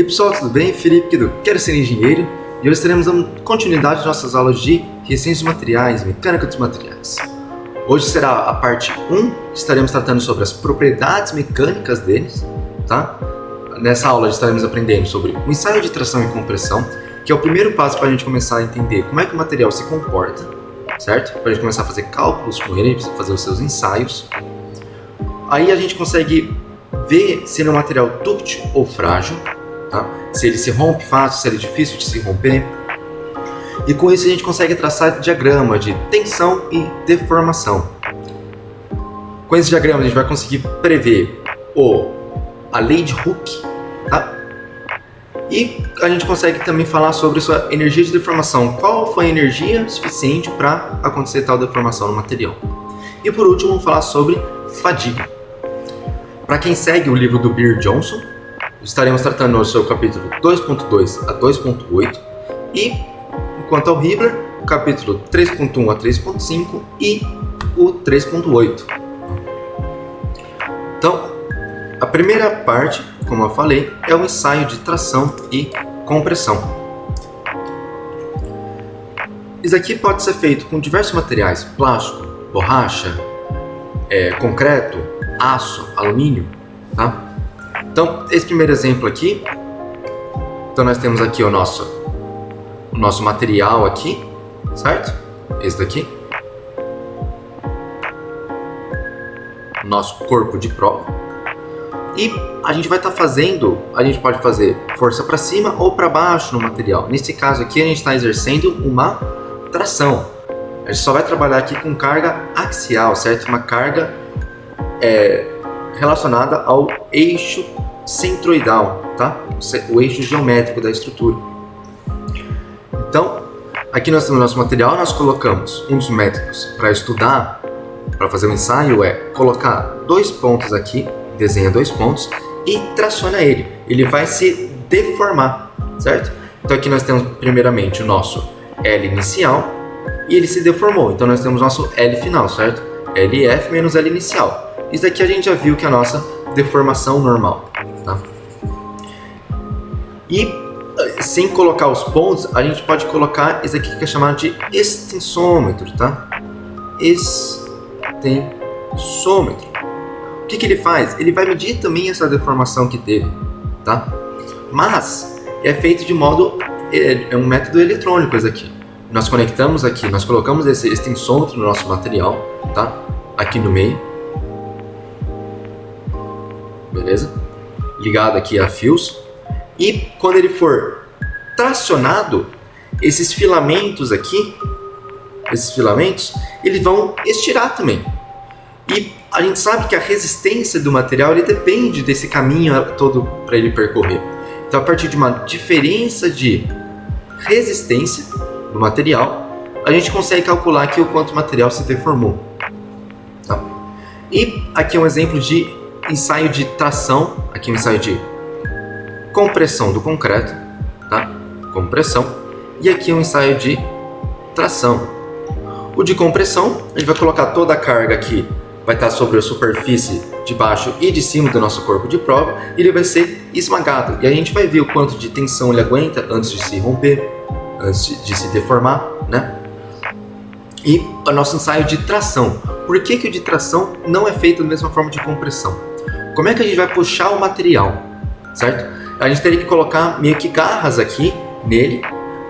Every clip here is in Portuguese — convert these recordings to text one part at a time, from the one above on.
E aí pessoal, tudo bem? Felipe aqui do Quero Ser Engenheiro e hoje teremos a continuidade de nossas aulas de Ciências dos Materiais, Mecânica dos Materiais. Hoje será a parte 1, estaremos tratando sobre as propriedades mecânicas deles, tá? Nessa aula estaremos aprendendo sobre o ensaio de tração e compressão, que é o primeiro passo para a gente começar a entender como é que o material se comporta, certo? Para a gente começar a fazer cálculos com ele, fazer os seus ensaios. Aí a gente consegue ver se ele é um material dúctil ou frágil, tá? Se ele se rompe fácil, se ele é difícil de se romper. E com isso a gente consegue traçar diagrama de tensão e deformação. Com esse diagrama a gente vai conseguir prever a lei de Hooke, tá? E a gente consegue também falar sobre sua energia de deformação. Qual foi a energia suficiente para acontecer tal deformação no material? E por último vamos falar sobre fadiga. Para quem segue o livro do Beer Johnson, estaremos tratando no seu capítulo 2.2 a 2.8 e, quanto ao Hibbeler, o capítulo 3.1 a 3.5 e o 3.8. Então, a primeira parte, como eu falei, é o ensaio de tração e compressão. Isso aqui pode ser feito com diversos materiais: plástico, borracha, concreto, aço, alumínio, tá? Então, esse primeiro exemplo aqui, então nós temos aqui o nosso material aqui, certo? Esse daqui. O nosso corpo de prova. E a gente vai estar fazendo, a gente pode fazer força para cima ou para baixo no material. Nesse caso aqui, a gente está exercendo uma tração. A gente só vai trabalhar aqui com carga axial, certo? Uma carga relacionada ao eixo centroidal, tá? O eixo geométrico da estrutura. Então, aqui nós temos o nosso material, nós colocamos um dos métodos para estudar, para fazer o ensaio, é colocar dois pontos aqui, desenha dois pontos e traciona ele. Ele vai se deformar, certo? Então aqui nós temos primeiramente o nosso L inicial e ele se deformou. Então nós temos nosso L final, certo? LF menos L inicial. Isso daqui a gente já viu que é a nossa deformação normal, tá? E sem colocar os pontos, a gente pode colocar isso aqui que é chamado de extensômetro, tá? Extensômetro. O que ele faz? Ele vai medir também essa deformação que teve, tá? Mas é feito de modo, é um método eletrônico esse aqui. Nós conectamos aqui, nós colocamos esse extensômetro no nosso material, tá? Aqui no meio. Beleza? Ligado aqui a fios. E quando ele for tracionado, esses filamentos aqui, eles vão estirar também. E a gente sabe que a resistência do material ele depende desse caminho todo para ele percorrer. Então, a partir de uma diferença de resistência do material, a gente consegue calcular aqui o quanto o material se deformou. Tá? E aqui é um exemplo de ensaio de tração, aqui um ensaio de compressão do concreto, tá? Compressão. E aqui um ensaio de tração. O de compressão, a gente vai colocar toda a carga aqui, vai estar sobre a superfície de baixo e de cima do nosso corpo de prova, e ele vai ser esmagado. E a gente vai ver o quanto de tensão ele aguenta antes de se romper, antes de se deformar, né? E o nosso ensaio de tração. Por que o de tração não é feito da mesma forma de compressão? Como é que a gente vai puxar o material, certo? A gente teria que colocar meio que garras aqui nele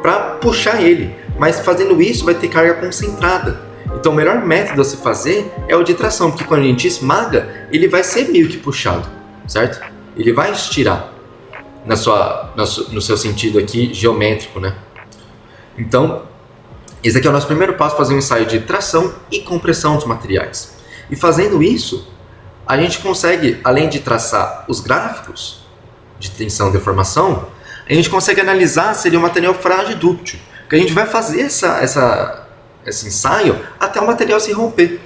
para puxar ele, mas fazendo isso vai ter carga concentrada. Então o melhor método a se fazer é o de tração, porque quando a gente esmaga, ele vai ser meio que puxado, certo? Ele vai estirar no seu sentido aqui geométrico, né? Então, esse aqui é o nosso primeiro passo, fazer um ensaio de tração e compressão dos materiais. E fazendo isso, a gente consegue, além de traçar os gráficos de tensão e deformação, a gente consegue analisar se ele é um material frágil e dúctil. Porque a gente vai fazer esse ensaio até o material se romper,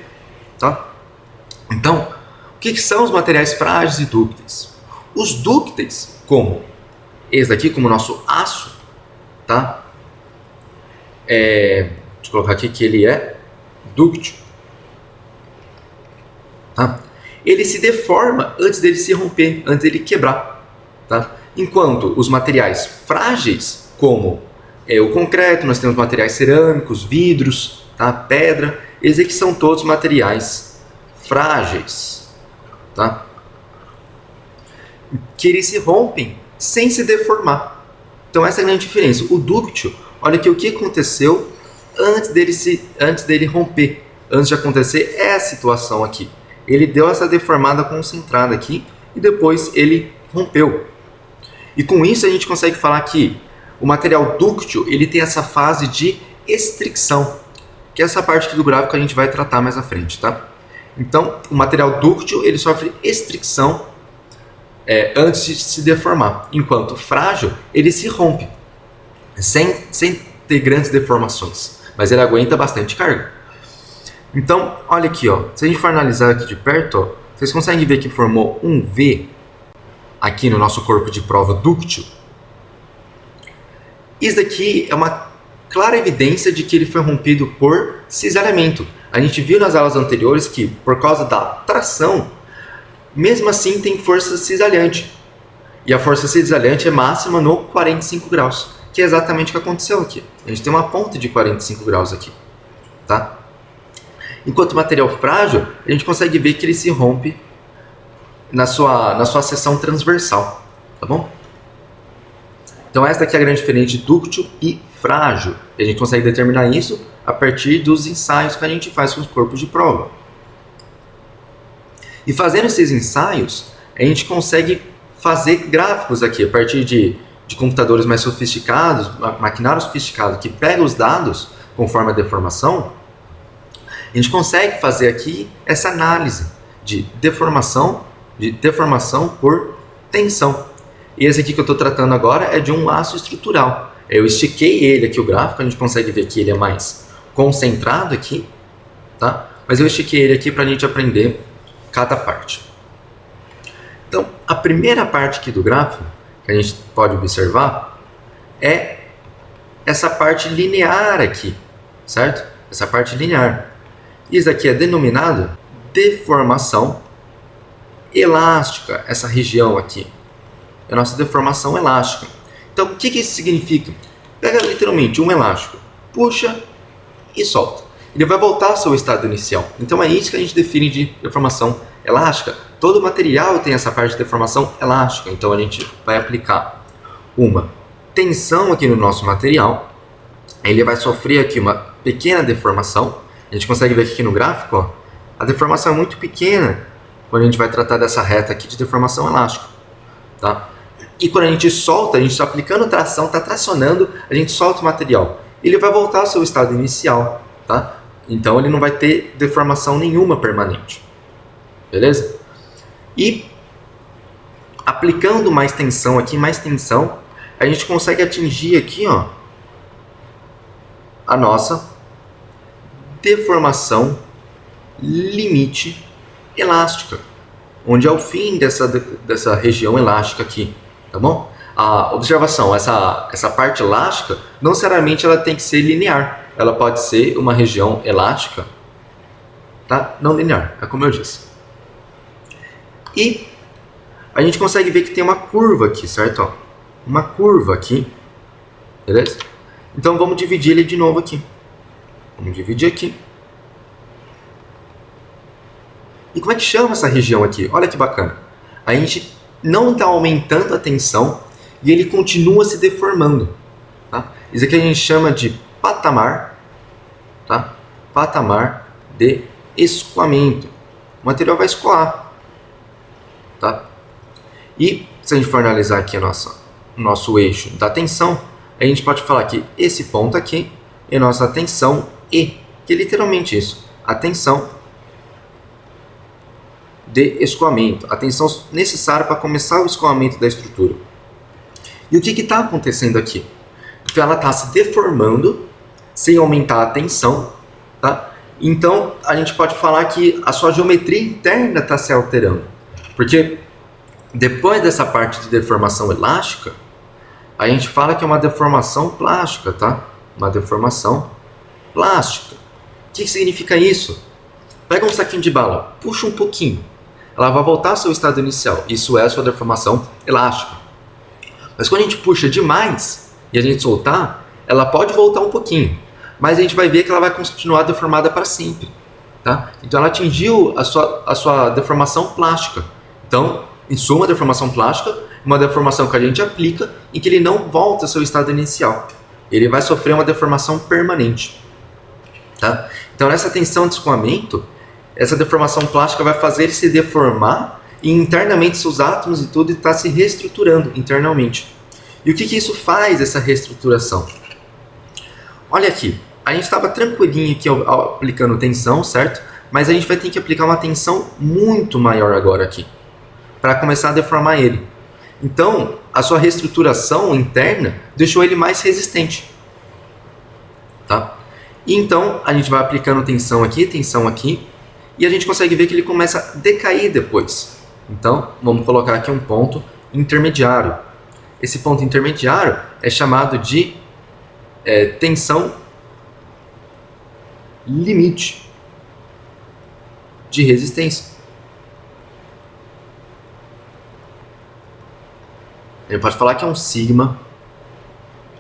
tá? Então, o que são os materiais frágeis e dúcteis? Os dúcteis, como esse daqui, como o nosso aço, tá? Deixa eu colocar aqui que ele é dúctil, tá? Ele se deforma antes dele se romper, antes dele quebrar, tá? Enquanto os materiais frágeis, como o concreto, nós temos materiais cerâmicos, vidros, tá? Pedra, eles aqui são todos materiais frágeis, tá? Que eles se rompem sem se deformar. Então essa é a grande diferença. O dúctil, olha aqui o que aconteceu antes dele romper, antes de acontecer essa situação aqui. Ele deu essa deformada concentrada aqui e depois ele rompeu. E com isso a gente consegue falar que o material dúctil ele tem essa fase de estricção, que é essa parte aqui do gráfico que a gente vai tratar mais à frente, tá? Então, o material dúctil ele sofre estricção antes de se deformar, enquanto o frágil ele se rompe sem ter grandes deformações, mas ele aguenta bastante carga. Então, olha aqui, ó, se a gente for analisar aqui de perto, ó, vocês conseguem ver que formou um V aqui no nosso corpo de prova dúctil. Isso daqui é uma clara evidência de que ele foi rompido por cisalhamento. A gente viu nas aulas anteriores que, por causa da tração, mesmo assim tem força cisalhante. E a força cisalhante é máxima no 45 graus, que é exatamente o que aconteceu aqui. A gente tem uma ponta de 45 graus aqui, tá? Enquanto o material frágil, a gente consegue ver que ele se rompe na sua seção transversal, tá bom? Então essa aqui é a grande diferença de dúctil e frágil. E a gente consegue determinar isso a partir dos ensaios que a gente faz com os corpos de prova. E fazendo esses ensaios, a gente consegue fazer gráficos aqui a partir de computadores mais sofisticados, maquinário sofisticado que pega os dados conforme a deformação. A gente consegue fazer aqui essa análise de deformação por tensão. E esse aqui que eu estou tratando agora é de um aço estrutural. Eu estiquei ele aqui, o gráfico, a gente consegue ver que ele é mais concentrado aqui, tá? Mas eu estiquei ele aqui para a gente aprender cada parte. Então, a primeira parte aqui do gráfico, que a gente pode observar, é essa parte linear aqui, certo? Essa parte linear. Isso aqui é denominado deformação elástica, essa região aqui. É a nossa deformação elástica. Então, o que isso significa? Pega literalmente um elástico, puxa e solta. Ele vai voltar ao seu estado inicial. Então, é isso que a gente define de deformação elástica. Todo material tem essa parte de deformação elástica. Então, a gente vai aplicar uma tensão aqui no nosso material. Ele vai sofrer aqui uma pequena deformação. A gente consegue ver aqui no gráfico, ó, a deformação é muito pequena quando a gente vai tratar dessa reta aqui de deformação elástica, tá? E quando a gente solta, a gente está aplicando tração, está tracionando, a gente solta o material. Ele vai voltar ao seu estado inicial, tá? Então ele não vai ter deformação nenhuma permanente. Beleza? E aplicando mais tensão aqui, a gente consegue atingir aqui, ó, a nossa deformação limite elástica, onde é o fim dessa região elástica aqui, tá bom? A observação, essa parte elástica, não necessariamente ela tem que ser linear, ela pode ser uma região elástica, tá? Não linear, é como eu disse. E a gente consegue ver que tem uma curva aqui, certo? Ó, uma curva aqui, beleza? Então vamos dividir ele de novo aqui. Vamos dividir aqui. E como é que chama essa região aqui? Olha que bacana. A gente não está aumentando a tensão e ele continua se deformando. Tá? Isso aqui a gente chama de patamar, tá? Patamar de escoamento. O material vai escoar. Tá? E se a gente for analisar aqui o nosso eixo da tensão, a gente pode falar que esse ponto aqui é nossa tensão E, que é literalmente isso, a tensão de escoamento, a tensão necessária para começar o escoamento da estrutura. E o que está acontecendo aqui? Então ela está se deformando sem aumentar a tensão, tá? Então a gente pode falar que a sua geometria interna está se alterando, porque depois dessa parte de deformação elástica, a gente fala que é uma deformação plástica, tá? Uma deformação plástica. O que significa isso? Pega um saquinho de bala, puxa um pouquinho, ela vai voltar ao seu estado inicial. Isso é a sua deformação elástica. Mas quando a gente puxa demais e a gente soltar, ela pode voltar um pouquinho, mas a gente vai ver que ela vai continuar deformada para sempre. Tá? Então ela atingiu a sua deformação plástica. Então, em suma, deformação plástica, uma deformação que a gente aplica e que ele não volta ao seu estado inicial. Ele vai sofrer uma deformação permanente. Tá? Então, nessa tensão de escoamento, essa deformação plástica vai fazer ele se deformar e internamente seus átomos e tudo está se reestruturando internamente. E o que isso faz, essa reestruturação? Olha aqui, a gente estava tranquilinho aqui aplicando tensão, certo? Mas a gente vai ter que aplicar uma tensão muito maior agora aqui, para começar a deformar ele. Então, a sua reestruturação interna deixou ele mais resistente. Tá? E então, a gente vai aplicando tensão aqui, e a gente consegue ver que ele começa a decair depois. Então, vamos colocar aqui um ponto intermediário. Esse ponto intermediário é chamado de tensão limite de resistência. Ele pode falar que é um sigma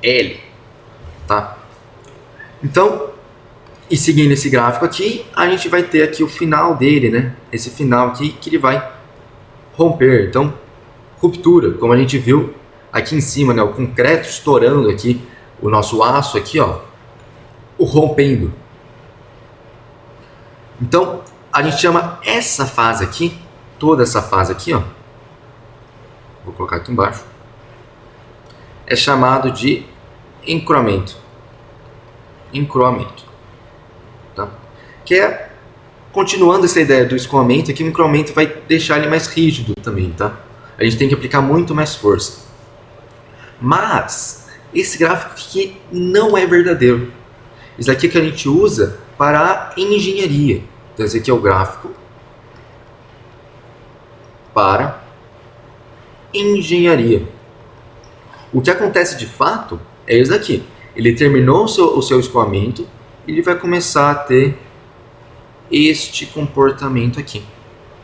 L, tá? Então, e seguindo esse gráfico aqui, a gente vai ter aqui o final dele, né? Esse final aqui que ele vai romper. Então, ruptura, como a gente viu aqui em cima, né? O concreto estourando aqui, o nosso aço aqui, ó, o rompendo. Então, a gente chama essa fase aqui, toda essa fase aqui, ó, vou colocar aqui embaixo, é chamado de encroamento. Encroamento. Tá? Que é, continuando essa ideia do escoamento, aqui o encroamento vai deixar ele mais rígido também, tá? A gente tem que aplicar muito mais força. Mas, esse gráfico aqui não é verdadeiro. Isso aqui que a gente usa para a engenharia. Então, esse aqui é o gráfico para engenharia. O que acontece de fato é isso aqui. Ele terminou o seu escoamento e ele vai começar a ter este comportamento aqui.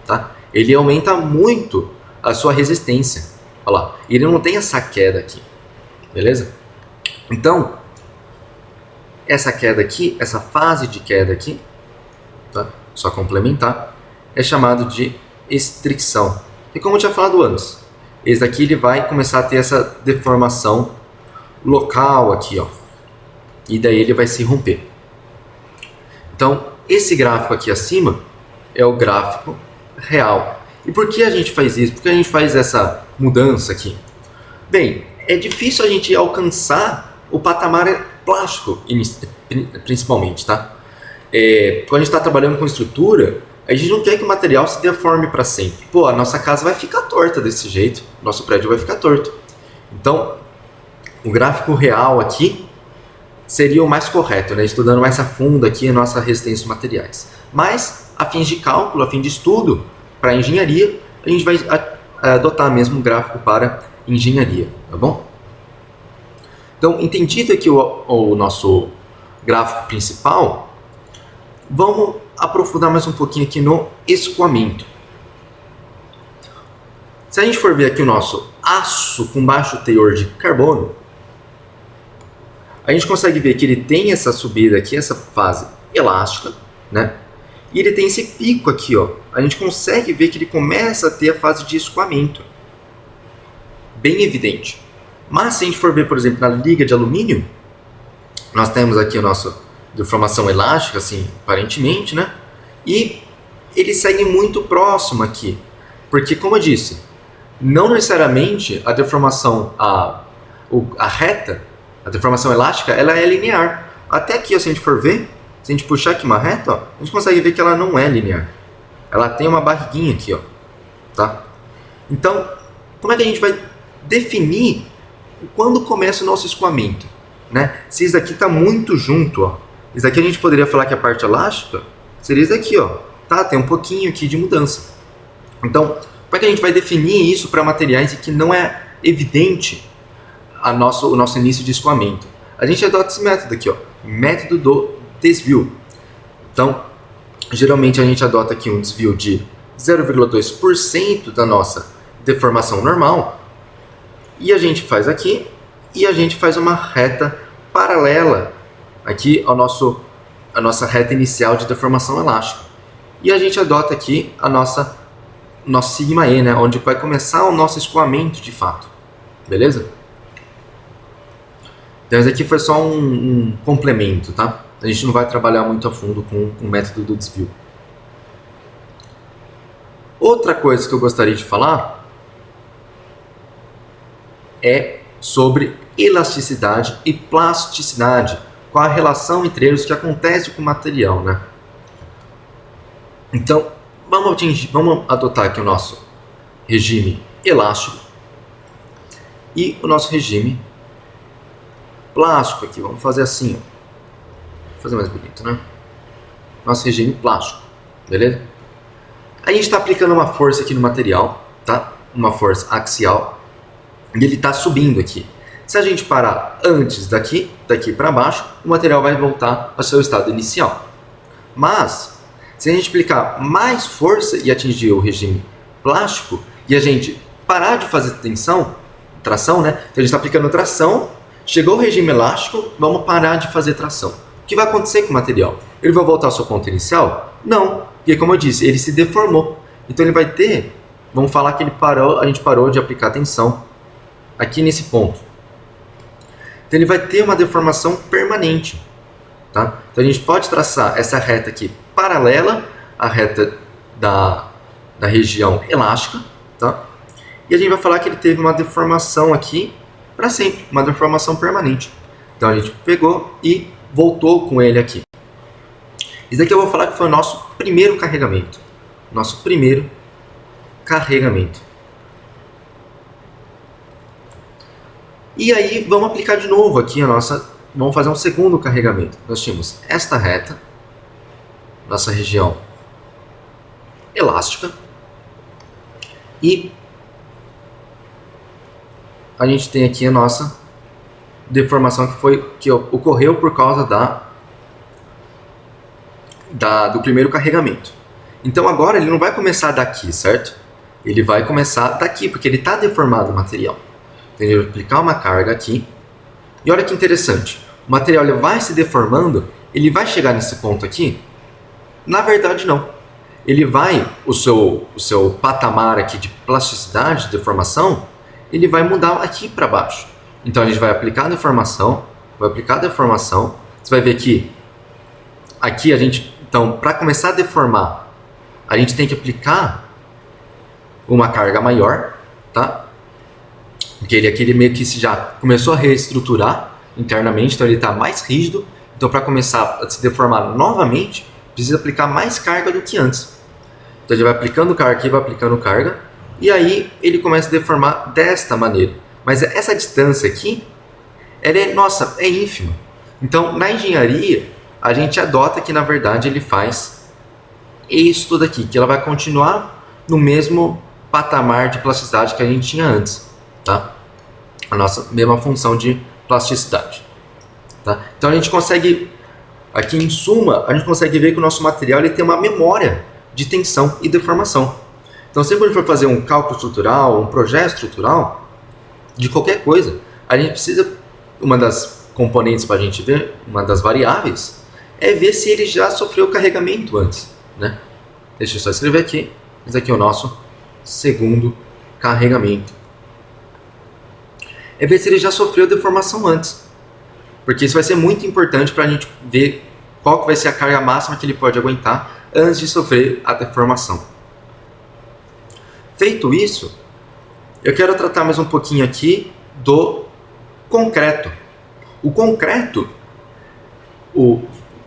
Tá? Ele aumenta muito a sua resistência. Olha lá. Ele não tem essa queda aqui. Beleza? Então, essa queda aqui, essa fase de queda aqui, tá? Só complementar, é chamado de estricção. E como eu tinha falado antes, esse daqui ele vai começar a ter essa deformação local aqui, ó. E daí ele vai se romper. Então, esse gráfico aqui acima é o gráfico real. E por que a gente faz isso? Por que a gente faz essa mudança aqui? Bem, é difícil a gente alcançar o patamar plástico, principalmente, tá? Quando a gente está trabalhando com estrutura, a gente não quer que o material se deforme para sempre. Pô, a nossa casa vai ficar torta desse jeito, nosso prédio vai ficar torto. Então, o gráfico real aqui seria o mais correto, né? Estudando mais a fundo aqui a nossa resistência de materiais. Mas, a fins de cálculo, a fim de estudo, para engenharia, a gente vai adotar mesmo o gráfico para engenharia, tá bom? Então, entendido aqui o nosso gráfico principal, vamos aprofundar mais um pouquinho aqui no escoamento. Se a gente for ver aqui o nosso aço com baixo teor de carbono, a gente consegue ver que ele tem essa subida aqui, essa fase elástica, né? E ele tem esse pico aqui, ó. A gente consegue ver que ele começa a ter a fase de escoamento. Bem evidente. Mas se a gente for ver, por exemplo, na liga de alumínio, nós temos aqui a nossa deformação elástica, assim, aparentemente, né? E ele segue muito próximo aqui. Porque, como eu disse, não necessariamente a deformação, a reta, a deformação elástica, ela é linear. Até aqui, ó, se a gente for ver, se a gente puxar aqui uma reta, ó, a gente consegue ver que ela não é linear. Ela tem uma barriguinha aqui, ó, tá? Então, como é que a gente vai definir quando começa o nosso escoamento, né? Se isso aqui está muito junto, ó, isso aqui a gente poderia falar que a parte elástica seria isso aqui, ó, tá? Tem um pouquinho aqui de mudança. Então, como é que a gente vai definir isso para materiais em que não é evidente o nosso início de escoamento? A gente adota esse método aqui, ó, método do desvio. Então, geralmente a gente adota aqui um desvio de 0,2% da nossa deformação normal E a gente faz aqui, e a gente faz uma reta paralela aqui a nossa reta inicial de deformação elástica. E a gente adota aqui nosso sigma E, né, onde vai começar o nosso escoamento de fato. Beleza? Então esse aqui foi só um complemento, tá? A gente não vai trabalhar muito a fundo com o método do desvio. Outra coisa que eu gostaria de falar é sobre elasticidade e plasticidade, qual a relação entre eles, que acontece com o material, né? Então, vamos adotar aqui o nosso regime elástico e o nosso regime plástico aqui. Vamos fazer assim, ó. Vou fazer mais bonito, né? Nosso regime plástico, beleza? A gente está aplicando uma força aqui no material, tá? Uma força axial, e ele está subindo aqui. Se a gente parar antes daqui para baixo, o material vai voltar ao seu estado inicial. Mas, se a gente aplicar mais força e atingir o regime plástico, e a gente parar de fazer tração, né? Então a gente está aplicando tração, chegou o regime elástico, vamos parar de fazer tração. O que vai acontecer com o material? Ele vai voltar ao seu ponto inicial? Não, porque como eu disse, ele se deformou. Então ele vai ter, vamos falar que a gente parou de aplicar tensão aqui nesse ponto. Então ele vai ter uma deformação permanente, tá? Então a gente pode traçar essa reta aqui paralela à reta da região elástica, tá? E a gente vai falar que ele teve uma deformação aqui para sempre, uma deformação permanente. Então a gente pegou e voltou com ele aqui. Isso aqui eu vou falar que foi o nosso primeiro carregamento. Nosso primeiro carregamento. E aí vamos aplicar de novo aqui vamos fazer um segundo carregamento. Nós tínhamos esta reta, nossa região elástica, e a gente tem aqui a nossa deformação que ocorreu por causa do primeiro carregamento. Então agora ele não vai começar daqui, certo? Ele vai começar daqui, porque ele está deformado o material. Então ele vai aplicar uma carga aqui. E olha que interessante. O material ele vai se deformando, ele vai chegar nesse ponto aqui? Na verdade não. O seu patamar aqui de plasticidade, de deformação, ele vai mudar aqui para baixo. Então a gente vai aplicar a deformação, Você vai ver que aqui então, para começar a deformar, a gente tem que aplicar uma carga maior, tá? Porque ele meio que já começou a reestruturar internamente, então ele está mais rígido. Então, para começar a se deformar novamente, precisa aplicar mais carga do que antes. Então, ele vai aplicando carga aqui, vai aplicando carga, e aí ele começa a deformar desta maneira. Mas essa distância aqui, ela é ínfima. Então, na engenharia, a gente adota que, na verdade, ele faz isso daqui, que ela vai continuar no mesmo patamar de plasticidade que a gente tinha antes, tá? A nossa mesma função de plasticidade, tá? Então a gente consegue, aqui em suma, a gente consegue ver que o nosso material ele tem uma memória de tensão e deformação. Então sempre que a gente for fazer um cálculo estrutural, um projeto estrutural, de qualquer coisa, a gente precisa, uma das componentes para a gente ver, uma das variáveis, é ver se ele já sofreu carregamento antes, né? Deixa eu só escrever aqui. Esse aqui é o nosso segundo carregamento. É ver se ele já sofreu deformação antes. Porque isso vai ser muito importante para a gente ver qual que vai ser a carga máxima que ele pode aguentar antes de sofrer a deformação. Feito isso, eu quero tratar mais um pouquinho aqui do concreto. O concreto,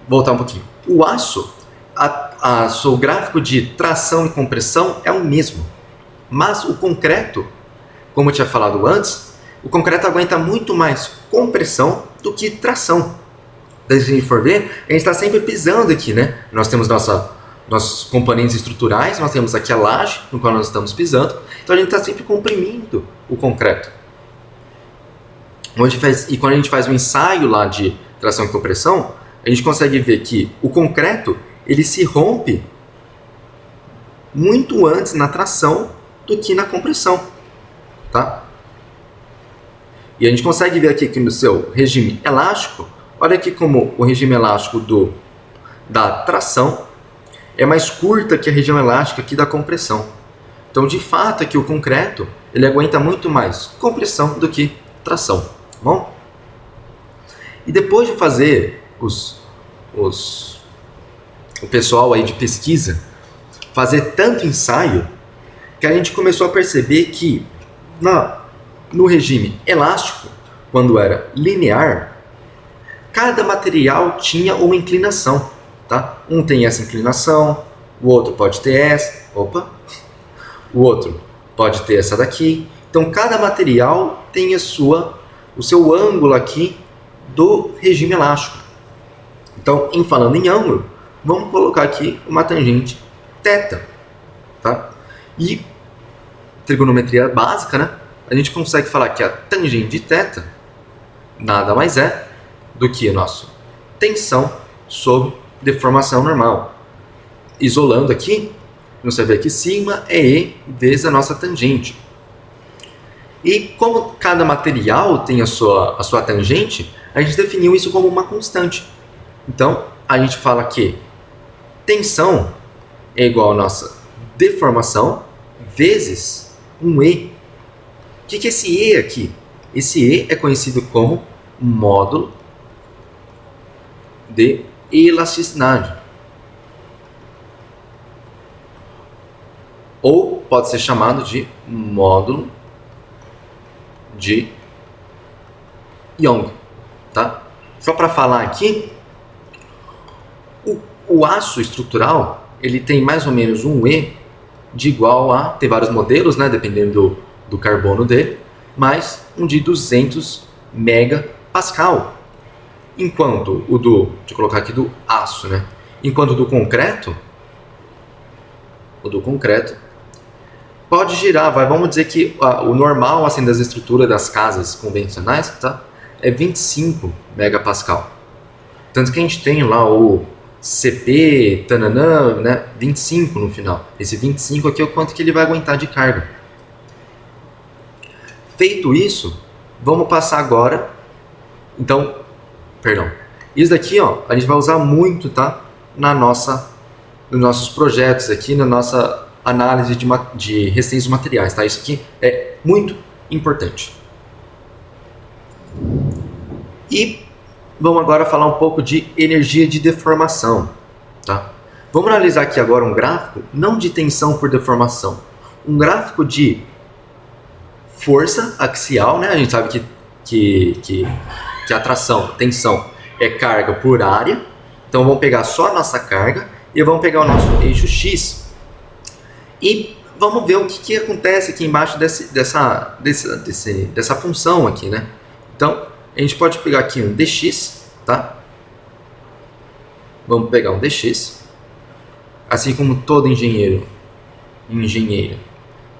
voltar um pouquinho, o aço, o gráfico de tração e compressão é o mesmo. Mas o concreto, como eu tinha falado antes, o concreto aguenta muito mais compressão do que tração. Então, se a gente for ver, a gente está sempre pisando aqui, né? Nós temos nossos componentes estruturais, nós temos aqui a laje no qual nós estamos pisando, então a gente está sempre comprimindo o concreto. E quando a gente faz um ensaio lá de tração e compressão, a gente consegue ver que o concreto ele se rompe muito antes na tração do que na compressão, tá? E a gente consegue ver aqui que no seu regime elástico, olha aqui como o regime elástico da tração é mais curta que a região elástica aqui da compressão. Então, de fato, aqui o concreto ele aguenta muito mais compressão do que tração, tá bom? E depois de fazer o pessoal aí de pesquisa fazer tanto ensaio, que a gente começou a perceber que no regime elástico, quando era linear, cada material tinha uma inclinação, tá? Um tem essa inclinação, o outro pode ter essa, o outro pode ter essa daqui. Então cada material tem o seu ângulo aqui do regime elástico. Então, falando em ângulo, vamos colocar aqui uma tangente θ, tá? E trigonometria básica, né? A gente consegue falar que a tangente de θ nada mais é do que a nossa tensão sobre deformação normal. Isolando aqui, você vê que sigma é E vezes a nossa tangente. E como cada material tem a sua tangente, a gente definiu isso como uma constante. Então, a gente fala que tensão é igual a nossa deformação vezes um E. O que é esse E aqui? Esse E é conhecido como módulo de elasticidade. Ou pode ser chamado de módulo de Young, tá? Só para falar aqui, o aço estrutural ele tem mais ou menos um E de igual a, tem vários modelos, né, dependendo do carbono dele, mas um de 200 megapascal. Enquanto deixa eu colocar aqui do aço, né? Enquanto o do concreto pode girar, vamos dizer que o normal assim das estruturas das casas convencionais, tá? É 25 megapascal. Tanto que a gente tem lá o CP, tananã, né? 25 no final. Esse 25 aqui é o quanto que ele vai aguentar de carga. Feito isso, vamos passar agora. Então, isso daqui, ó, a gente vai usar muito, tá? Nos nossos projetos aqui, na nossa análise de resistência de materiais, tá? Isso aqui é muito importante. E vamos agora falar um pouco de energia de deformação, tá? Vamos analisar aqui agora um gráfico, não de tensão por deformação, um gráfico de força axial, né? A gente sabe que a tensão é carga por área. Então vamos pegar só a nossa carga e vamos pegar o nosso eixo X e vamos ver o que acontece aqui embaixo dessa função aqui, né? Então a gente pode pegar aqui um dx, tá? Vamos pegar um dx, assim como todo engenheira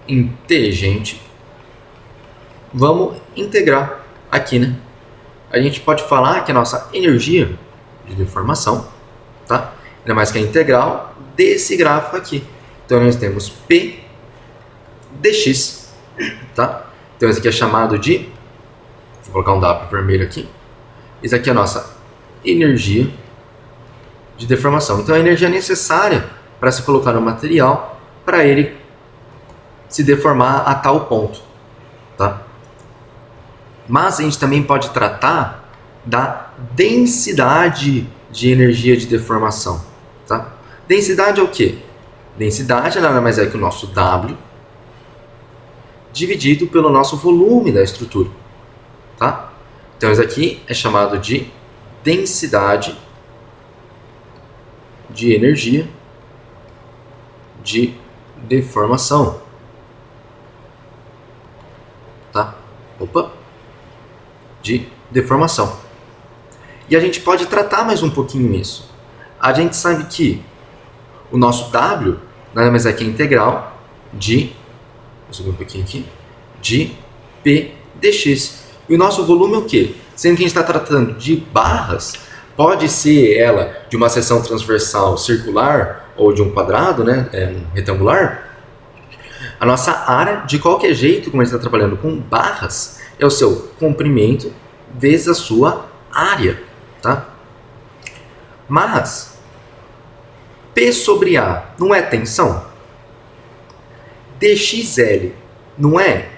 inteligente, vamos integrar aqui, né? A gente pode falar que a nossa energia de deformação, tá? Ainda mais que a integral desse gráfico aqui. Então nós temos P dx, tá? Então esse aqui é chamado de, vou colocar um W vermelho aqui. Isso aqui é a nossa energia de deformação. Então a energia necessária para se colocar no material para ele se deformar a tal ponto, tá? Mas a gente também pode tratar da densidade de energia de deformação, tá? Densidade é o quê? Densidade nada mais é que o nosso W dividido pelo nosso volume da estrutura, tá? Então isso aqui é chamado de densidade de energia de deformação, tá? De deformação. E a gente pode tratar mais um pouquinho isso. A gente sabe que o nosso W nada mais é que a integral de, vou subir um pouquinho aqui, de P dx. E o nosso volume é o quê? Sendo que a gente está tratando de barras, pode ser ela de uma seção transversal circular ou de um quadrado, né, um retangular. A nossa área, de qualquer jeito, como a gente está trabalhando com barras, é o seu comprimento vezes a sua área, tá? Mas P sobre A não é tensão? dxl não é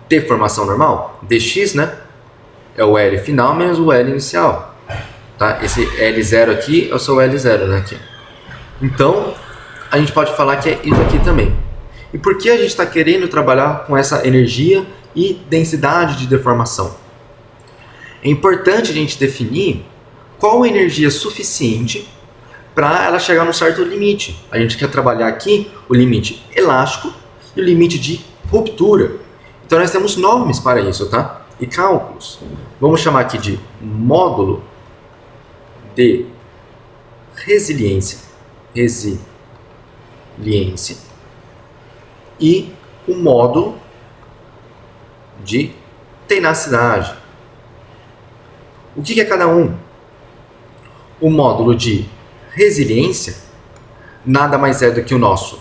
deformação normal? dx, né? É o L final menos o L inicial. Tá? Esse L0 aqui é o seu L0, né? Aqui. Então, a gente pode falar que é isso aqui também. E por que a gente está querendo trabalhar com essa energia e densidade de deformação? É importante a gente definir qual a energia suficiente para ela chegar num certo limite. A gente quer trabalhar aqui o limite elástico e o limite de ruptura. Então nós temos nomes para isso, tá? E cálculos. Vamos chamar aqui de módulo de resiliência e o módulo de tenacidade. O que é cada um? O módulo de resiliência nada mais é do que o nosso,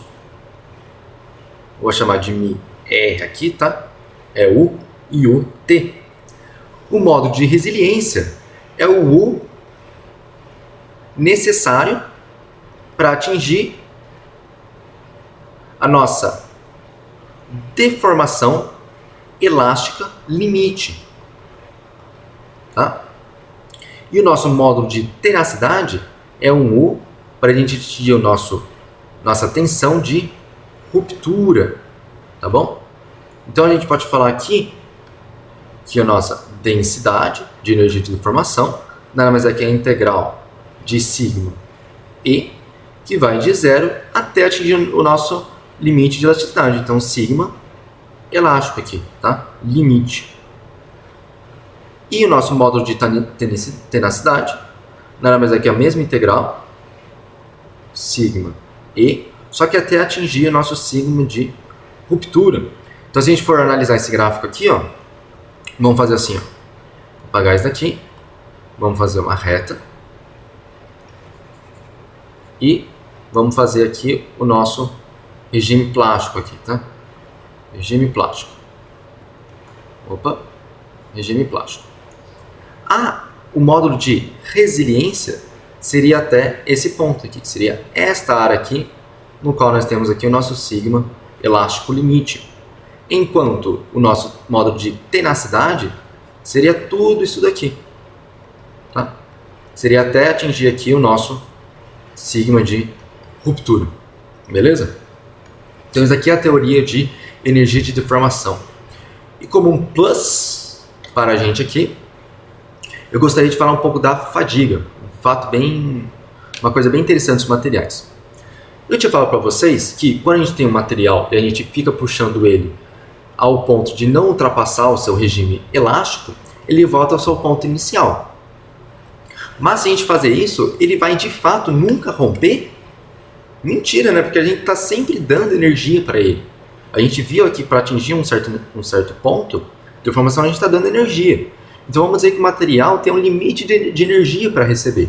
vou chamar de μr aqui, tá? É U e o T. O módulo de resiliência é o U necessário para atingir a nossa deformação elástica limite, tá? E o nosso módulo de tenacidade é um U para a gente atingir nossa tensão de ruptura, tá bom? Então a gente pode falar aqui que a nossa densidade de energia de deformação nada mais é que a integral de sigma E, que vai de 0 até atingir o nosso limite de elasticidade. Então sigma elástico aqui, tá? Limite. E o nosso módulo de tenacidade nada mais é que a mesma integral, sigma E, só que até atingir o nosso sigma de ruptura. Então, se a gente for analisar esse gráfico aqui, ó, vamos fazer assim, ó, vou apagar isso daqui, vamos fazer uma reta e vamos fazer aqui o nosso regime plástico aqui, tá? Regime plástico. Opa, regime plástico. O módulo de resiliência seria até esse ponto aqui, que seria esta área aqui, no qual nós temos aqui o nosso sigma elástico limite. Enquanto o nosso módulo de tenacidade seria tudo isso daqui, tá? Seria até atingir aqui o nosso sigma de ruptura, beleza? Então isso aqui é a teoria de energia de deformação. E como um plus para a gente aqui, eu gostaria de falar um pouco da fadiga, uma coisa bem interessante dos materiais. Eu tinha falado para vocês que quando a gente tem um material e a gente fica puxando ele ao ponto de não ultrapassar o seu regime elástico, ele volta ao seu ponto inicial. Mas se a gente fazer isso, ele vai de fato nunca romper? Mentira, né? Porque a gente está sempre dando energia para ele. A gente viu aqui para atingir um certo ponto de deformação, a gente está dando energia. Então vamos dizer que o material tem um limite de energia para receber.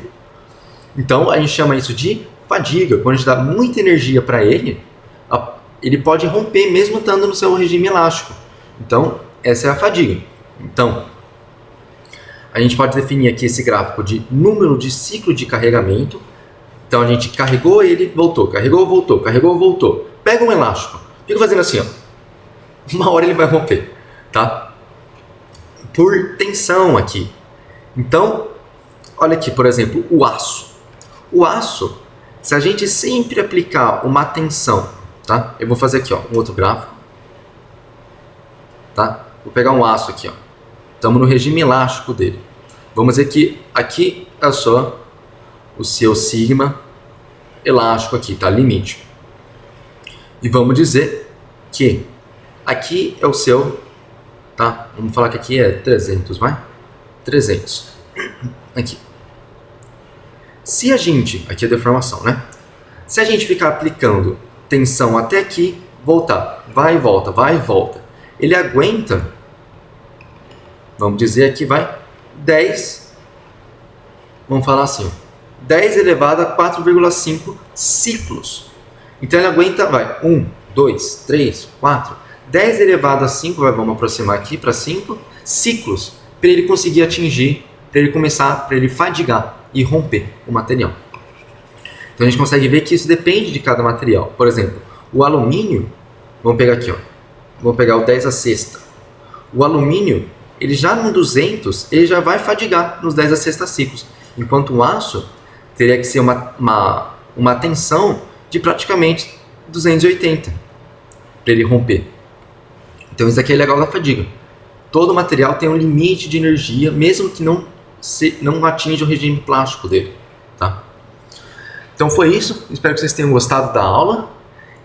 Então a gente chama isso de fadiga. Quando a gente dá muita energia para ele, ele pode romper mesmo estando no seu regime elástico. Então essa é a fadiga. Então a gente pode definir aqui esse gráfico de número de ciclo de carregamento. Então a gente carregou ele, voltou, carregou, voltou, carregou, voltou. Pega um elástico, fica fazendo assim, ó. Uma hora ele vai romper, tá? Por tensão aqui. Então, olha aqui, por exemplo, o aço. O aço, se a gente sempre aplicar uma tensão, tá? Eu vou fazer aqui, ó, um outro gráfico, tá? Vou pegar um aço aqui, ó. Estamos no regime elástico dele. Vamos dizer que aqui é só o seu sigma elástico aqui, tá? Limite. E vamos dizer que aqui é o seu, tá? Vamos falar que aqui é 300, vai? 300. Aqui. Se a gente, aqui é deformação, né? Se a gente ficar aplicando tensão até aqui, voltar, vai e volta, ele aguenta, vamos dizer aqui, vai, 10, vamos falar assim, 10 elevado a 4,5 ciclos. Então ele aguenta, vai, 1, 2, 3, 4, 10 elevado a 5, vamos aproximar aqui para 5, ciclos, para ele conseguir atingir, para ele começar, para ele fadigar e romper o material. Então a gente consegue ver que isso depende de cada material. Por exemplo, o alumínio, vamos pegar aqui, ó, vamos pegar o 10 a sexta. O alumínio, ele já no 200, ele já vai fadigar nos 10 a sexta ciclos, enquanto o aço teria que ser uma tensão de praticamente 280 para ele romper. Então isso aqui é legal da fadiga. Todo material tem um limite de energia, mesmo que não atinja o regime plástico dele. Tá? Então foi isso. Espero que vocês tenham gostado da aula.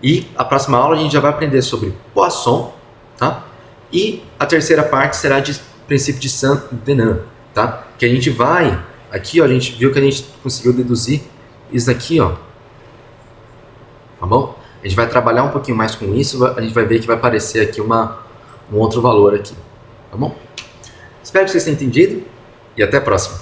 E a próxima aula a gente já vai aprender sobre Poisson. Tá? E a terceira parte será de princípio de Saint-Venant. Tá? Que a gente vai... Aqui ó, a gente viu que a gente conseguiu deduzir isso aqui. Ó. Tá bom? A gente vai trabalhar um pouquinho mais com isso, a gente vai ver que vai aparecer aqui um outro valor aqui, tá bom? Espero que vocês tenham entendido e até a próxima.